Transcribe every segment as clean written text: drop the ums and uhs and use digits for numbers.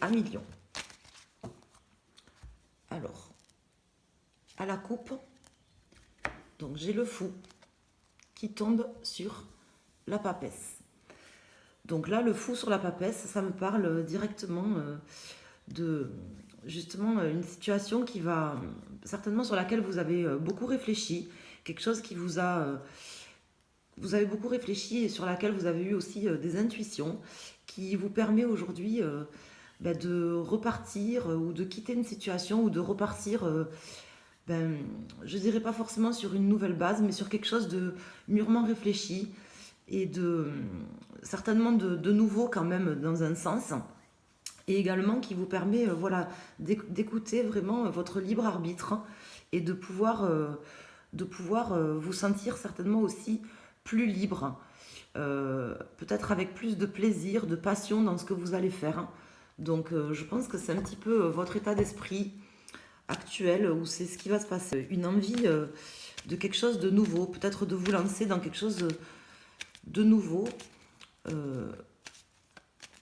à million. Alors, à la coupe, donc j'ai le fou qui tombe sur la papesse. Donc là, le fou sur la papesse, ça me parle directement de justement une situation qui va certainement sur laquelle vous avez beaucoup réfléchi, quelque chose qui vous avez beaucoup réfléchi et sur laquelle vous avez eu aussi des intuitions qui vous permet aujourd'hui de repartir ou de quitter une situation ou de repartir, je dirais pas forcément sur une nouvelle base, mais sur quelque chose de mûrement réfléchi et certainement de nouveau quand même dans un sens. Et également qui vous permet d'écouter vraiment votre libre arbitre et de pouvoir vous sentir certainement aussi plus libre, peut-être avec plus de plaisir, de passion dans ce que vous allez faire. Donc je pense que c'est un petit peu votre état d'esprit actuel où c'est ce qui va se passer. Une envie de quelque chose de nouveau, peut-être de vous lancer dans quelque chose de nouveau.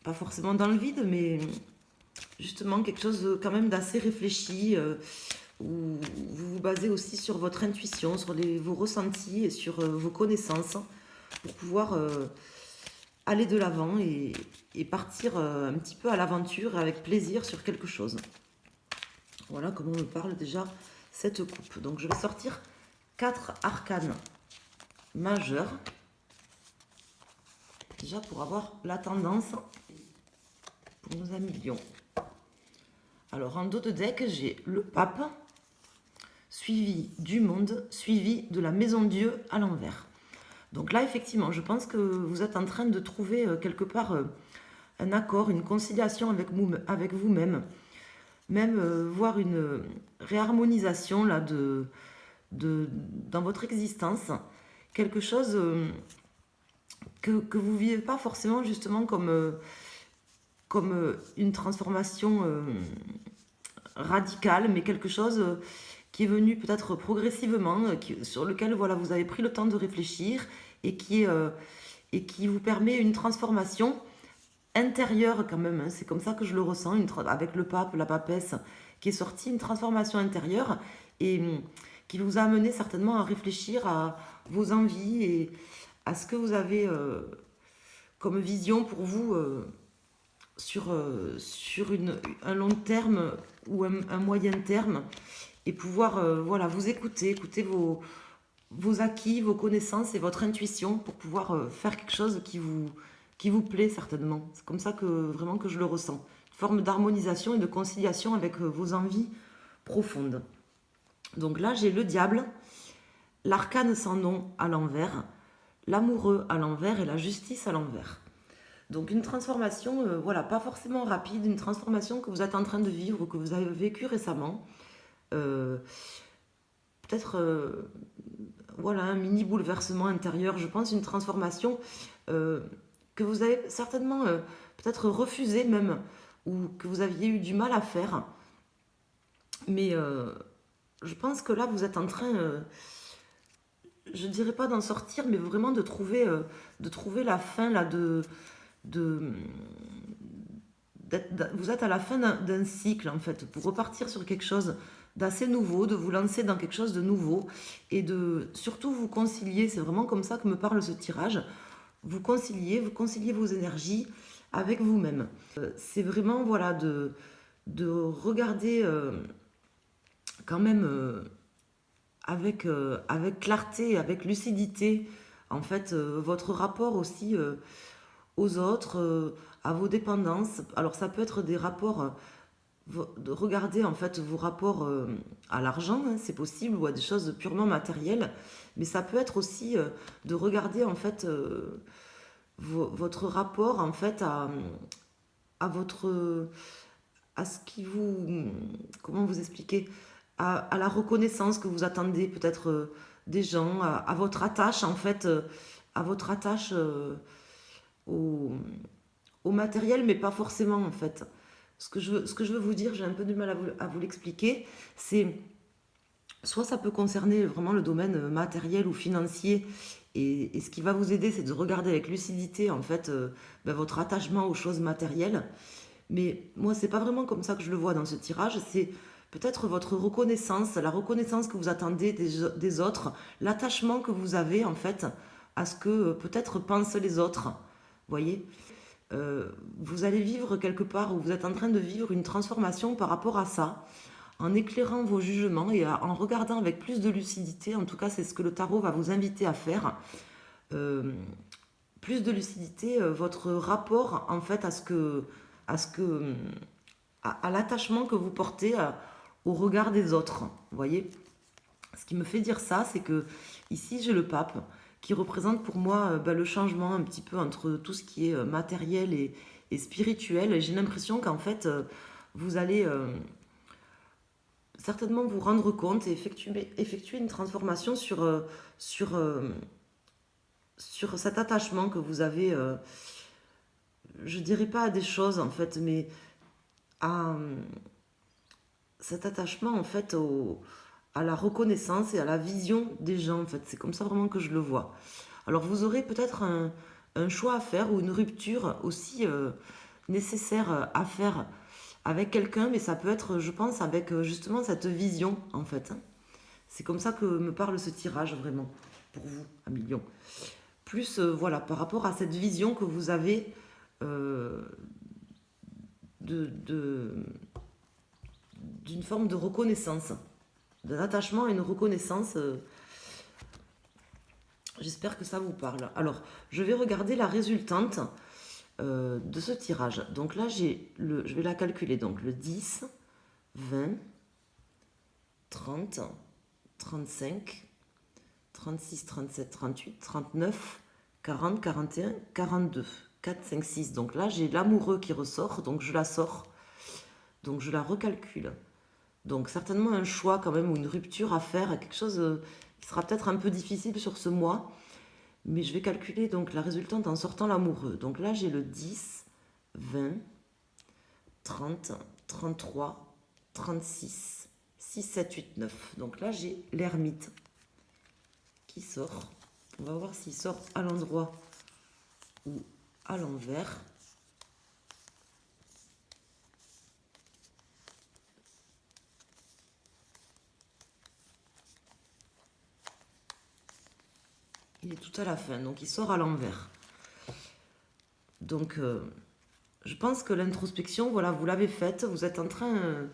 Pas forcément dans le vide, mais justement quelque chose quand même d'assez réfléchi, où vous vous basez aussi sur votre intuition, sur vos ressentis et sur vos connaissances pour pouvoir aller de l'avant et partir un petit peu à l'aventure avec plaisir sur quelque chose. Voilà comment me parle déjà cette coupe. Donc je vais sortir 4 arcanes majeures, déjà pour avoir la tendance pour nos amis Lion. Alors en dos de deck, j'ai le pape, suivi du monde, suivi de la maison Dieu à l'envers. Donc là, effectivement, je pense que vous êtes en train de trouver quelque part un accord, une conciliation avec vous-même, même voir une réharmonisation là, dans votre existence, quelque chose que vous ne vivez pas forcément justement comme une transformation radicale, mais quelque chose qui est venu peut-être progressivement, sur lequel voilà, vous avez pris le temps de réfléchir et qui vous permet une transformation intérieure quand même. Hein. C'est comme ça que je le ressens, avec le pape, la papesse qui est sortie, une transformation intérieure et qui vous a amené certainement à réfléchir à vos envies et à ce que vous avez comme vision pour vous sur un long terme ou un moyen terme et pouvoir vous écouter vos acquis, vos connaissances et votre intuition pour pouvoir faire quelque chose qui vous plaît certainement. C'est comme ça que vraiment que je le ressens. Une forme d'harmonisation et de conciliation avec vos envies profondes. Donc là, j'ai le diable, l'arcane sans nom à l'envers, l'amoureux à l'envers et la justice à l'envers. Donc une transformation, pas forcément rapide, une transformation que vous êtes en train de vivre ou que vous avez vécu récemment. Peut-être un mini bouleversement intérieur, je pense une transformation que vous avez certainement peut-être refusé même, ou que vous aviez eu du mal à faire. Mais je pense que là, vous êtes en train, je dirais pas d'en sortir, mais vraiment de trouver la fin là, vous êtes à la fin d'un cycle en fait, pour repartir sur quelque chose d'assez nouveau, de vous lancer dans quelque chose de nouveau et de surtout vous concilier. C'est vraiment comme ça que me parle ce tirage. Vous conciliez vos énergies avec vous-même. C'est vraiment de regarder quand même avec clarté, avec lucidité en fait votre rapport aussi aux autres, à vos dépendances. Alors ça peut être des rapports, de regarder en fait vos rapports à l'argent, hein, c'est possible, ou à des choses purement matérielles, mais ça peut être aussi de regarder en fait votre rapport en fait à ce qui vous, comment vous expliquer, à la reconnaissance que vous attendez peut-être des gens, à votre attache en fait, à votre attache au matériel, mais pas forcément en fait. Ce que je veux vous dire, j'ai un peu du mal à vous l'expliquer, c'est soit ça peut concerner vraiment le domaine matériel ou financier, et ce qui va vous aider, c'est de regarder avec lucidité en fait votre attachement aux choses matérielles, Mais moi, c'est pas vraiment comme ça que je le vois dans ce tirage. C'est peut-être votre reconnaissance, la reconnaissance que vous attendez des autres, l'attachement que vous avez en fait à ce que peut-être pensent les autres. Vous voyez, vous allez vivre quelque part, ou vous êtes en train de vivre une transformation par rapport à ça, en éclairant vos jugements et en regardant avec plus de lucidité. En tout cas, c'est ce que le tarot va vous inviter à faire. Plus de lucidité, votre rapport en fait à l'attachement que vous portez au regard des autres. Vous voyez, ce qui me fait dire ça, c'est que ici j'ai le pape qui représente pour moi le changement un petit peu entre tout ce qui est matériel et spirituel. Et j'ai l'impression qu'en fait vous allez certainement vous rendre compte et effectuer une transformation sur, sur cet attachement que vous avez, je dirais pas à des choses en fait, mais à cet attachement en fait à la reconnaissance et à la vision des gens en fait. C'est comme ça vraiment que je le vois. Alors vous aurez peut-être un choix à faire ou une rupture aussi nécessaire à faire avec quelqu'un, mais ça peut être, je pense, avec justement cette vision en fait. C'est comme ça que me parle ce tirage vraiment pour vous, à million. Plus voilà, par rapport à cette vision que vous avez d'une forme de reconnaissance, d'un attachement et une reconnaissance. J'espère que ça vous parle. Alors, je vais regarder la résultante de ce tirage. Donc là, je vais la calculer. Donc le 10, 20, 30, 35, 36, 37, 38, 39, 40, 41, 42. 4, 5, 6. Donc là, j'ai l'amoureux qui ressort. Donc je la sors. Donc je la recalcule. Donc certainement un choix quand même ou une rupture à faire. Quelque chose qui sera peut-être un peu difficile sur ce mois. Mais je vais calculer donc la résultante en sortant l'amoureux. Donc là, j'ai le 10, 20, 30, 33, 36, 6, 7, 8, 9. Donc là, j'ai l'ermite qui sort. On va voir s'il sort à l'endroit ou à l'envers. Il est tout à la fin, donc il sort à l'envers. Donc, je pense que l'introspection, voilà, vous l'avez faite. Vous êtes en train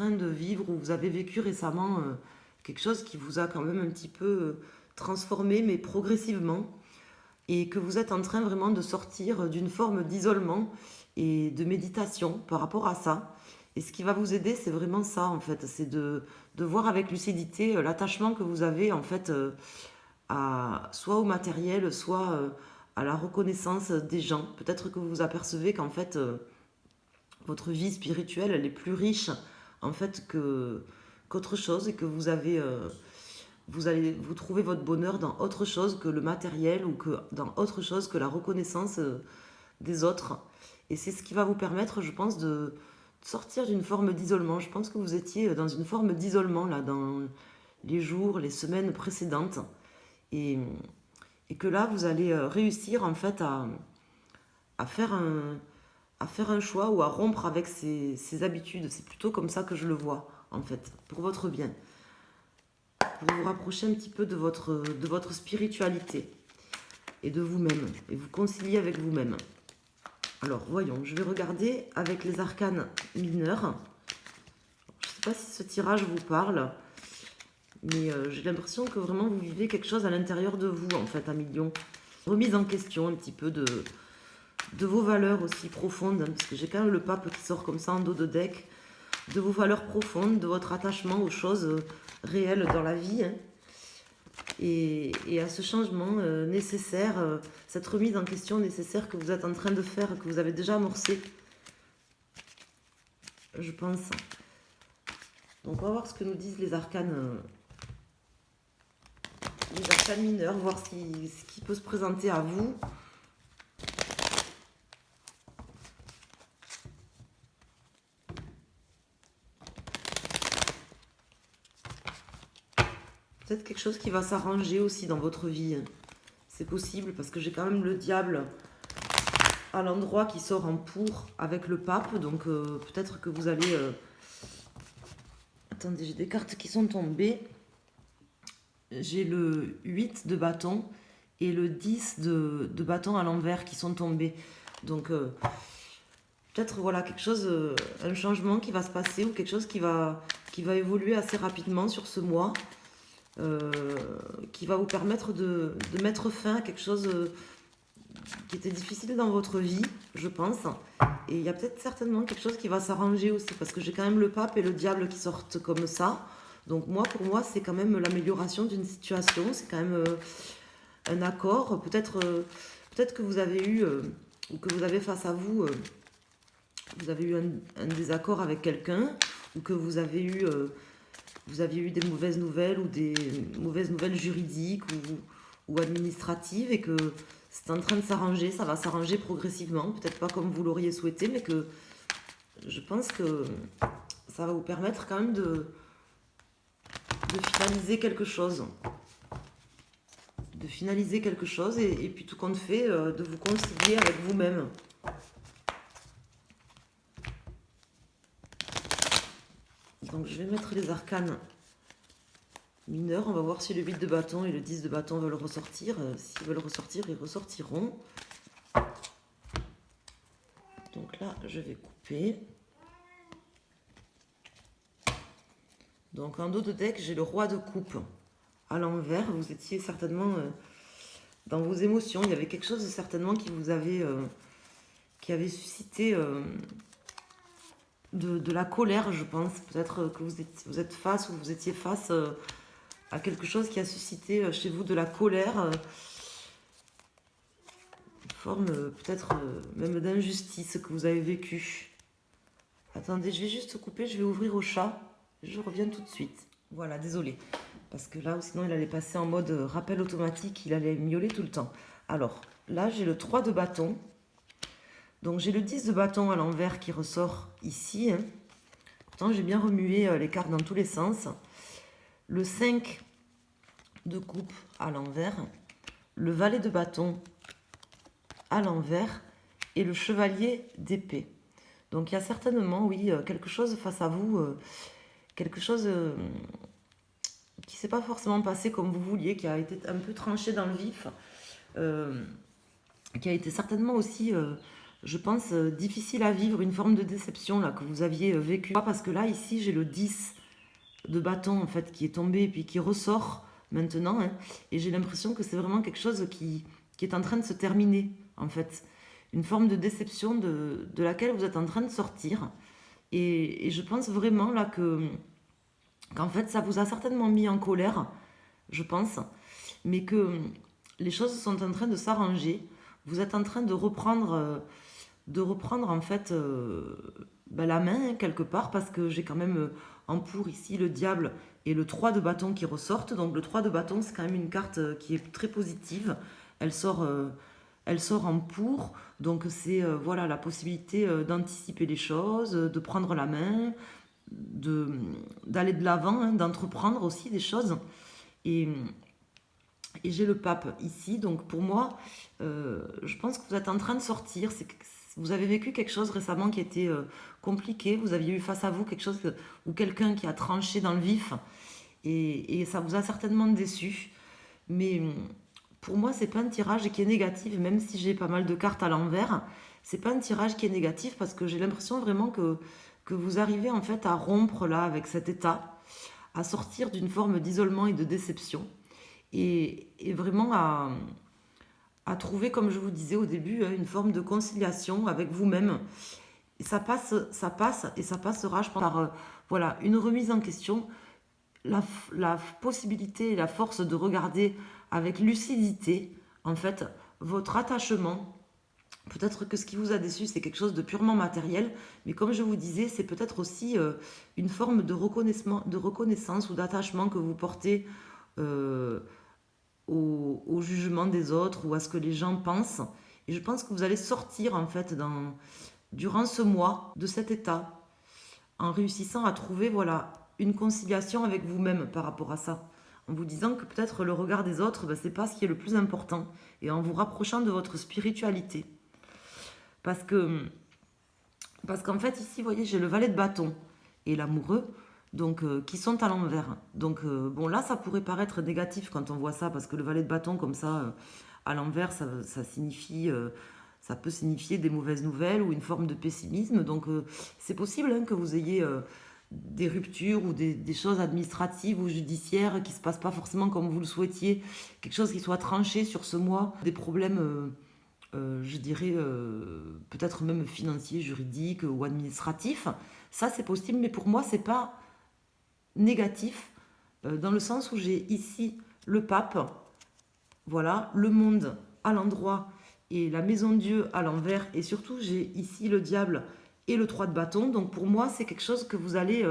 de vivre ou vous avez vécu récemment quelque chose qui vous a quand même un petit peu transformé, mais progressivement. Et que vous êtes en train vraiment de sortir d'une forme d'isolement et de méditation par rapport à ça. Et ce qui va vous aider, c'est vraiment ça, en fait. C'est de voir avec lucidité l'attachement que vous avez, en fait, soit au matériel, soit à la reconnaissance des gens. Peut-être que vous vous apercevez qu'en fait, votre vie spirituelle, elle est plus riche, en fait, qu'autre chose et que vous allez vous trouver votre bonheur dans autre chose que le matériel ou que dans autre chose que la reconnaissance des autres. Et c'est ce qui va vous permettre, je pense, de sortir d'une forme d'isolement. Je pense que vous étiez dans une forme d'isolement là dans les jours, les semaines précédentes. Et que là, vous allez réussir en fait à faire un choix ou à rompre avec ces habitudes. C'est plutôt comme ça que je le vois, en fait, pour votre bien. Pour vous rapprocher un petit peu de votre spiritualité et de vous-même, et vous concilier avec vous-même. Alors, voyons, je vais regarder avec les arcanes mineurs. Je ne sais pas si ce tirage vous parle, mais j'ai l'impression que vraiment vous vivez quelque chose à l'intérieur de vous, en fait, à million. Remise en question un petit peu de vos valeurs aussi profondes, hein, parce que j'ai quand même le pape qui sort comme ça en dos de deck, de vos valeurs profondes, de votre attachement aux choses réelles dans la vie, hein, et à ce changement nécessaire, cette remise en question nécessaire que vous êtes en train de faire, que vous avez déjà amorcé, je pense. Donc on va voir ce que nous disent les arcanes mineurs, voir ce qui peut se présenter à vous. Peut-être quelque chose qui va s'arranger aussi dans votre vie. C'est possible parce que j'ai quand même le diable à l'endroit qui sort en pour avec le pape. Donc peut-être que vous allez... Attendez, j'ai des cartes qui sont tombées. J'ai le 8 de bâton et le 10 de bâton à l'envers qui sont tombés. Donc peut-être voilà quelque chose, un changement qui va se passer ou quelque chose qui va évoluer assez rapidement sur ce mois. Qui va vous permettre de mettre fin à quelque chose qui était difficile dans votre vie, je pense. Et il y a peut-être certainement quelque chose qui va s'arranger aussi, parce que j'ai quand même le pape et le diable qui sortent comme ça. Donc moi, pour moi, c'est quand même l'amélioration d'une situation, c'est quand même un accord. Peut-être que vous avez eu, ou que vous avez face à vous, vous avez eu un désaccord avec quelqu'un, ou que vous avez eu des mauvaises nouvelles ou des mauvaises nouvelles juridiques ou administratives et que c'est en train de s'arranger, ça va s'arranger progressivement, peut-être pas comme vous l'auriez souhaité, mais que je pense que ça va vous permettre quand même de finaliser quelque chose. De finaliser quelque chose et puis tout compte fait, de vous concilier avec vous-même. Donc je vais mettre les arcanes mineurs. On va voir si le 8 de bâton et le 10 de bâton veulent ressortir. S'ils veulent ressortir, ils ressortiront. Donc là, je vais couper. Donc en dos de deck, j'ai le roi de coupe à l'envers. Vous étiez certainement dans vos émotions. Il y avait quelque chose certainement qui vous avait... qui avait suscité... de la colère, je pense. Peut-être que vous êtes face ou vous étiez face à quelque chose qui a suscité chez vous de la colère, une forme peut-être même d'injustice que vous avez vécue. Attendez, je vais juste couper, je vais ouvrir au chat. Je reviens tout de suite. Voilà, désolé. Parce que là, sinon, il allait passer en mode rappel automatique, il allait miauler tout le temps. Alors, là, j'ai le 3 de bâton. Donc j'ai le 10 de bâton à l'envers qui ressort ici. Hein. Pourtant j'ai bien remué les cartes dans tous les sens. Le 5 de coupe à l'envers. Le valet de bâton à l'envers. Et le chevalier d'épée. Donc il y a certainement, oui, quelque chose face à vous. Quelque chose qui ne s'est pas forcément passé comme vous vouliez. Qui a été un peu tranché dans le vif. Qui a été certainement aussi... je pense, difficile à vivre, une forme de déception là, que vous aviez vécu. Parce que là, ici, j'ai le 10 de bâton en fait, qui est tombé et puis qui ressort maintenant. Hein, et j'ai l'impression que c'est vraiment quelque chose qui est en train de se terminer, en fait. Une forme de déception de laquelle vous êtes en train de sortir. Et je pense vraiment là qu'en fait, ça vous a certainement mis en colère, je pense. Mais que les choses sont en train de s'arranger. Vous êtes en train de reprendre en fait la main quelque part parce que j'ai quand même en pour ici le diable et le 3 de bâton qui ressortent. Donc le 3 de bâton c'est quand même une carte qui est très positive. Elle sort en pour. Donc c'est voilà la possibilité d'anticiper les choses, de prendre la main, d'aller de l'avant, hein, d'entreprendre aussi des choses. Et j'ai le pape ici, donc pour moi, je pense que vous êtes en train de sortir. Vous avez vécu quelque chose récemment qui était compliqué. Vous aviez eu face à vous quelque chose ou quelqu'un qui a tranché dans le vif et ça vous a certainement déçu. Mais pour moi, c'est pas un tirage qui est négatif, même si j'ai pas mal de cartes à l'envers. C'est pas un tirage qui est négatif parce que j'ai l'impression vraiment que vous arrivez en fait à rompre là avec cet état, à sortir d'une forme d'isolement et de déception. Et vraiment à trouver, comme je vous disais au début, une forme de conciliation avec vous-même. Et ça passe et ça passera, je pense, par voilà, une remise en question, la possibilité et la force de regarder avec lucidité, en fait, votre attachement. Peut-être que ce qui vous a déçu, c'est quelque chose de purement matériel, mais comme je vous disais, c'est peut-être aussi une forme de reconnaissance ou d'attachement que vous portez au jugement des autres ou à ce que les gens pensent. Et je pense que vous allez sortir en fait durant ce mois de cet état en réussissant à trouver voilà, une conciliation avec vous-même par rapport à ça. En vous disant que peut-être le regard des autres, ben, c'est pas ce qui est le plus important. Et en vous rapprochant de votre spiritualité. Parce qu'en fait, ici, vous voyez, j'ai le valet de bâton et l'amoureux, donc qui sont à l'envers. Donc, bon, là, ça pourrait paraître négatif quand on voit ça, parce que le valet de bâton, comme ça, à l'envers, ça signifie, ça peut signifier des mauvaises nouvelles ou une forme de pessimisme. Donc, c'est possible hein, que vous ayez des ruptures ou des choses administratives ou judiciaires qui ne se passent pas forcément comme vous le souhaitiez, quelque chose qui soit tranché sur ce mois, des problèmes je dirais peut-être même financiers, juridiques ou administratifs. Ça, c'est possible, mais pour moi, c'est pas négatif, dans le sens où j'ai ici le pape, voilà, le monde à l'endroit et la maison de Dieu à l'envers, et surtout, j'ai ici le diable et le 3 de bâton. Donc pour moi, c'est quelque chose que vous allez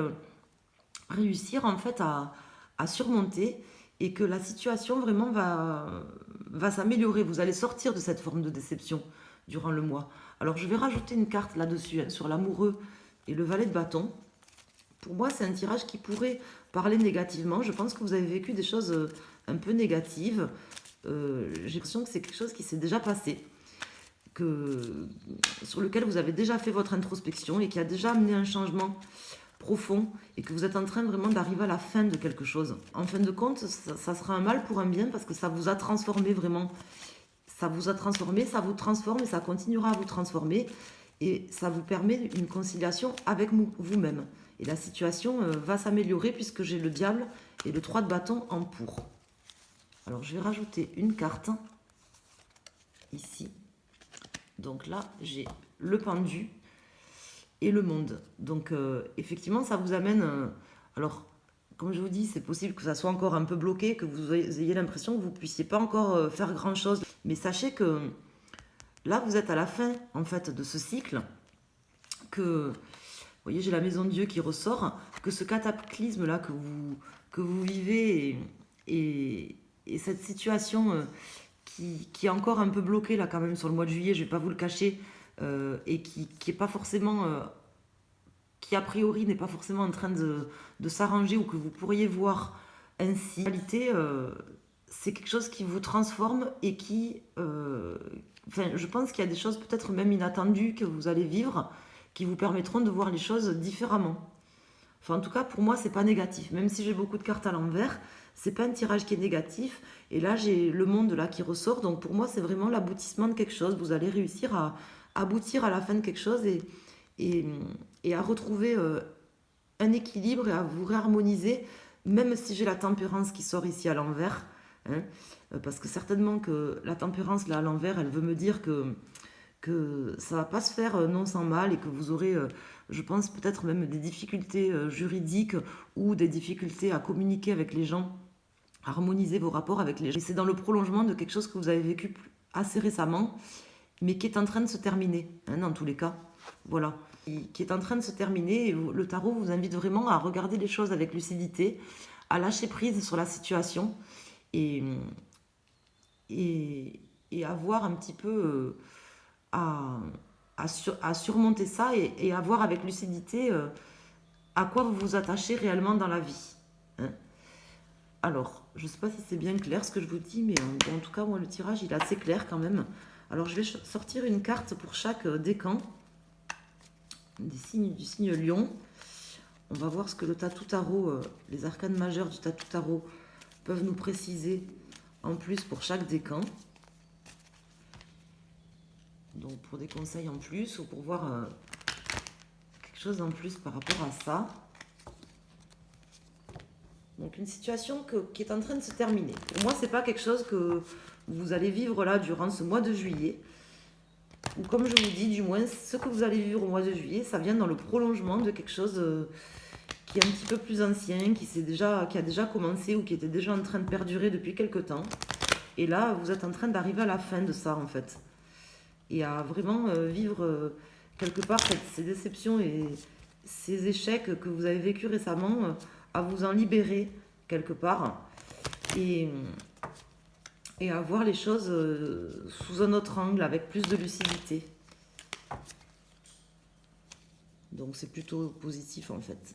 réussir en fait à surmonter et que la situation vraiment va s'améliorer. Vous allez sortir de cette forme de déception durant le mois. Alors je vais rajouter une carte là-dessus hein, sur l'amoureux et le valet de bâton. Pour moi, c'est un tirage qui pourrait parler négativement. Je pense que vous avez vécu des choses un peu négatives. J'ai l'impression que c'est quelque chose qui s'est déjà passé, sur lequel vous avez déjà fait votre introspection et qui a déjà amené un changement profond et que vous êtes en train vraiment d'arriver à la fin de quelque chose. En fin de compte, ça sera un mal pour un bien parce que ça vous a transformé vraiment. Ça vous a transformé, ça vous transforme et ça continuera à vous transformer et ça vous permet une conciliation avec vous-même. Et la situation va s'améliorer puisque j'ai le diable et le 3 de bâton en pour. Alors je vais rajouter une carte ici. Donc là, j'ai le pendu et le monde. Donc effectivement, ça vous amène... alors, comme je vous dis, c'est possible que ça soit encore un peu bloqué, que vous ayez l'impression que vous ne puissiez pas encore faire grand-chose. Mais sachez que là, vous êtes à la fin, en fait, de ce cycle. Que, vous voyez, j'ai la maison de Dieu qui ressort. Que ce cataclysme-là que vous vivez et cette situation qui est encore un peu bloquée, là, quand même, sur le mois de juillet, je ne vais pas vous le cacher, et qui est pas forcément... qui a priori n'est pas forcément en train de s'arranger ou que vous pourriez voir ainsi. En réalité, c'est quelque chose qui vous transforme et qui... enfin, je pense qu'il y a des choses peut-être même inattendues que vous allez vivre qui vous permettront de voir les choses différemment. Enfin, en tout cas, pour moi, c'est pas négatif. Même si j'ai beaucoup de cartes à l'envers, c'est pas un tirage qui est négatif. Et là, j'ai le monde là qui ressort. Donc pour moi, c'est vraiment l'aboutissement de quelque chose. Vous allez réussir à aboutir à la fin de quelque chose et, et à retrouver un équilibre et à vous réharmoniser, même si j'ai la tempérance qui sort ici à l'envers. Hein, parce que certainement que la tempérance là à l'envers, elle veut me dire que ça va pas se faire non sans mal et que vous aurez, je pense, peut-être même des difficultés juridiques ou des difficultés à communiquer avec les gens, à harmoniser vos rapports avec les gens. Et c'est dans le prolongement de quelque chose que vous avez vécu assez récemment, mais qui est en train de se terminer, hein, dans tous les cas. Voilà. Qui est en train de se terminer. Et le tarot vous invite vraiment à regarder les choses avec lucidité, à lâcher prise sur la situation et, et à voir un petit peu... à surmonter ça et à voir avec lucidité à quoi vous vous attachez réellement dans la vie. Hein. Alors, je ne sais pas si c'est bien clair ce que je vous dis, mais en tout cas, moi, le tirage, il est assez clair quand même. Alors, je vais sortir une carte pour chaque décan du signe Lion. On va voir ce que le Tatou Tarot, les arcanes majeurs du Tatou Tarot peuvent nous préciser en plus pour chaque décan. Donc pour des conseils en plus ou pour voir quelque chose en plus par rapport à ça. Donc une situation qui est en train de se terminer. Pour moi, c'est pas quelque chose que vous allez vivre là durant ce mois de juillet. Ou comme je vous dis, du moins, ce que vous allez vivre au mois de juillet, ça vient dans le prolongement de quelque chose qui est un petit peu plus ancien, qui a déjà commencé ou qui était déjà en train de perdurer depuis quelque temps. Et là, vous êtes en train d'arriver à la fin de ça, en fait. Et à vraiment vivre quelque part ces déceptions et ces échecs que vous avez vécus récemment, à vous en libérer quelque part et à voir les choses sous un autre angle, avec plus de lucidité. Donc c'est plutôt positif en fait.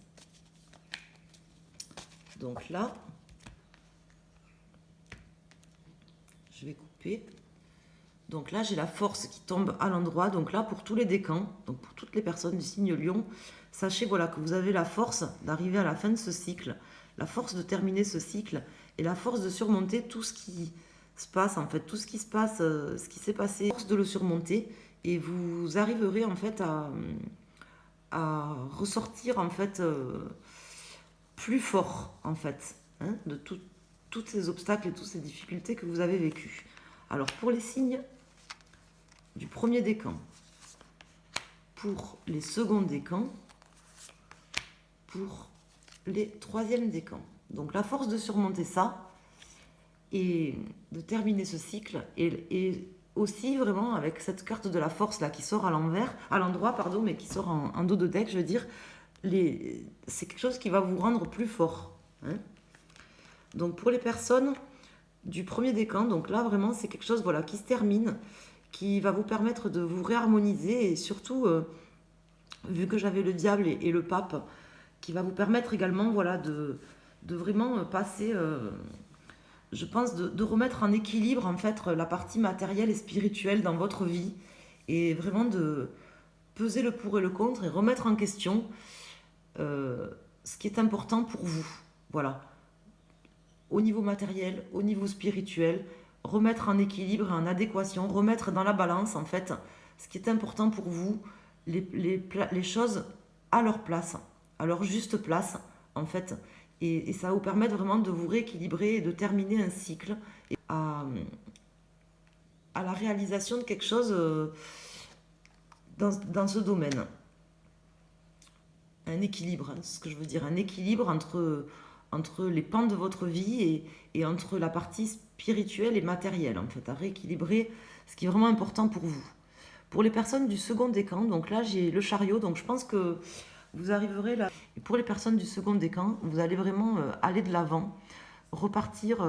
Donc là, je vais couper. Donc là, j'ai la force qui tombe à l'endroit. Donc là, pour tous les décans, donc pour toutes les personnes du signe Lion, sachez voilà, que vous avez la force d'arriver à la fin de ce cycle, la force de terminer ce cycle et la force de surmonter tout ce qui se passe, en fait, tout ce qui se passe, ce qui s'est passé, la force de le surmonter et vous arriverez en fait à ressortir en fait plus fort en fait hein, de tous ces obstacles et toutes ces difficultés que vous avez vécues. Alors pour les signes du premier décan, pour les seconds décans, pour les troisièmes décans. Donc la force de surmonter ça et de terminer ce cycle et aussi vraiment avec cette carte de la force là qui sort à l'envers, à l'endroit pardon, mais qui sort en dos de deck, je veux dire, c'est quelque chose qui va vous rendre plus fort. Hein. Donc pour les personnes du premier décan, donc là vraiment c'est quelque chose voilà qui se termine, qui va vous permettre de vous réharmoniser et surtout vu que j'avais le diable et le pape, qui va vous permettre également voilà de vraiment passer je pense de remettre en équilibre en fait la partie matérielle et spirituelle dans votre vie et vraiment de peser le pour et le contre et remettre en question ce qui est important pour vous. Voilà. Au niveau matériel, au niveau spirituel, remettre en équilibre, en adéquation, remettre dans la balance en fait ce qui est important pour vous, les choses à leur place, à leur juste place en fait. Et ça va vous permettre vraiment de vous rééquilibrer et de terminer un cycle et à la réalisation de quelque chose dans ce domaine. Un équilibre, hein, c'est ce que je veux dire, un équilibre entre les pans de votre vie et entre la partie spirituelle et matérielle, en fait, à rééquilibrer ce qui est vraiment important pour vous. Pour les personnes du second décan, donc là j'ai le chariot, donc je pense que vous arriverez là. Et pour les personnes du second décan, vous allez vraiment aller de l'avant, repartir.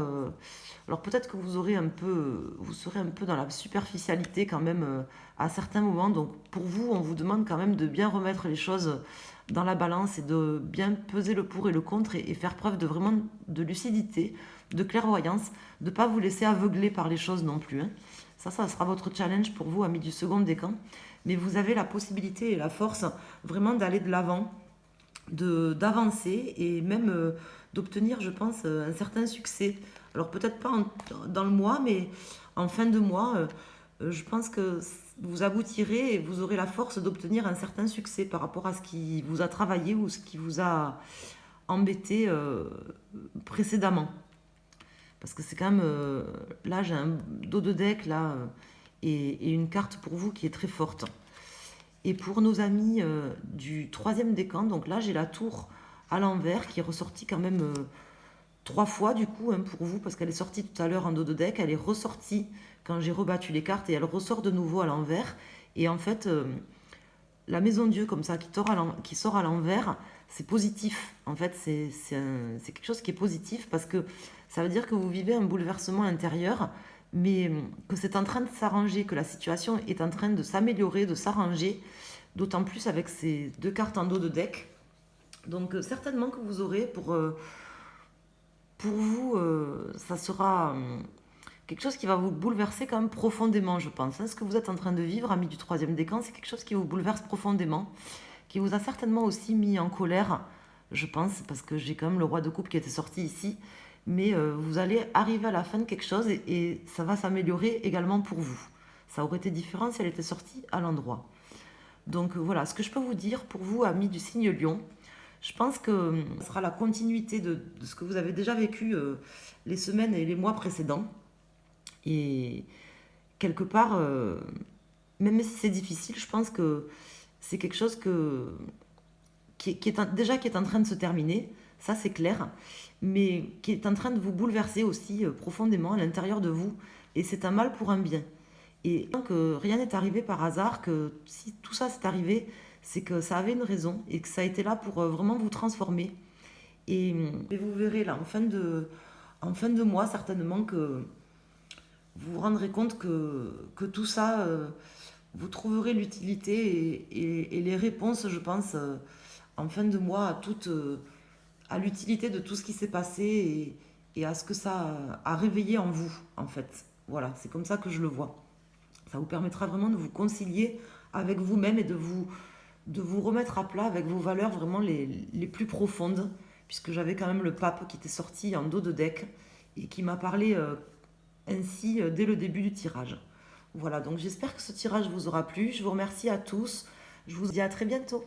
Alors peut-être que vous serez un peu dans la superficialité quand même à certains moments. Donc pour vous, on vous demande quand même de bien remettre les choses dans la balance et de bien peser le pour et le contre et faire preuve de vraiment de lucidité, de clairvoyance, de ne pas vous laisser aveugler par les choses non plus. Hein. Ça sera votre challenge pour vous, amis du second décan. Mais vous avez la possibilité et la force vraiment d'aller de l'avant, d'avancer et même d'obtenir, je pense, un certain succès. Alors peut-être pas dans le mois, mais en fin de mois, je pense que vous aboutirez et vous aurez la force d'obtenir un certain succès par rapport à ce qui vous a travaillé ou ce qui vous a embêté précédemment. Parce que c'est quand même... là, j'ai un dos de deck là, et une carte pour vous qui est très forte. Et pour nos amis du troisième décan, donc là, j'ai la tour à l'envers qui est ressortie quand même 3 fois du coup hein, pour vous, parce qu'elle est sortie tout à l'heure en dos de deck, elle est ressortie quand j'ai rebattu les cartes et elle ressort de nouveau à l'envers. Et en fait, la maison Dieu comme ça qui sort à l'envers, c'est positif. En fait, c'est quelque chose qui est positif parce que ça veut dire que vous vivez un bouleversement intérieur, mais que c'est en train de s'arranger, que la situation est en train de s'améliorer, de s'arranger, d'autant plus avec ces 2 cartes en dos de deck. Donc certainement que vous aurez pour vous, ça sera quelque chose qui va vous bouleverser quand même profondément, je pense. Hein. Ce que vous êtes en train de vivre, amis du troisième décan, c'est quelque chose qui vous bouleverse profondément, qui vous a certainement aussi mis en colère, je pense, parce que j'ai quand même le roi de coupe qui était sorti ici. Mais vous allez arriver à la fin de quelque chose et ça va s'améliorer également pour vous. Ça aurait été différent si elle était sortie à l'endroit. Donc voilà, ce que je peux vous dire pour vous, amis du signe Lion, je pense que ce sera la continuité de ce que vous avez déjà vécu les semaines et les mois précédents. Et quelque part, même si c'est difficile, je pense que c'est quelque chose qui est en train de se terminer, ça c'est clair, mais qui est en train de vous bouleverser aussi profondément à l'intérieur de vous. Et c'est un mal pour un bien. Et que rien n'est arrivé par hasard, que si tout ça s'est arrivé, c'est que ça avait une raison et que ça a été là pour vraiment vous transformer. Et vous verrez là, en fin de mois, certainement que vous vous rendrez compte que tout ça, vous trouverez l'utilité et les réponses, je pense, en fin de mois à l'utilité de tout ce qui s'est passé et à ce que ça a réveillé en vous, en fait. Voilà, c'est comme ça que je le vois. Ça vous permettra vraiment de vous concilier avec vous-même et de vous remettre à plat avec vos valeurs vraiment les plus profondes, puisque j'avais quand même le pape qui était sorti en dos de deck et qui m'a parlé ainsi dès le début du tirage. Voilà, donc j'espère que ce tirage vous aura plu. Je vous remercie à tous. Je vous dis à très bientôt.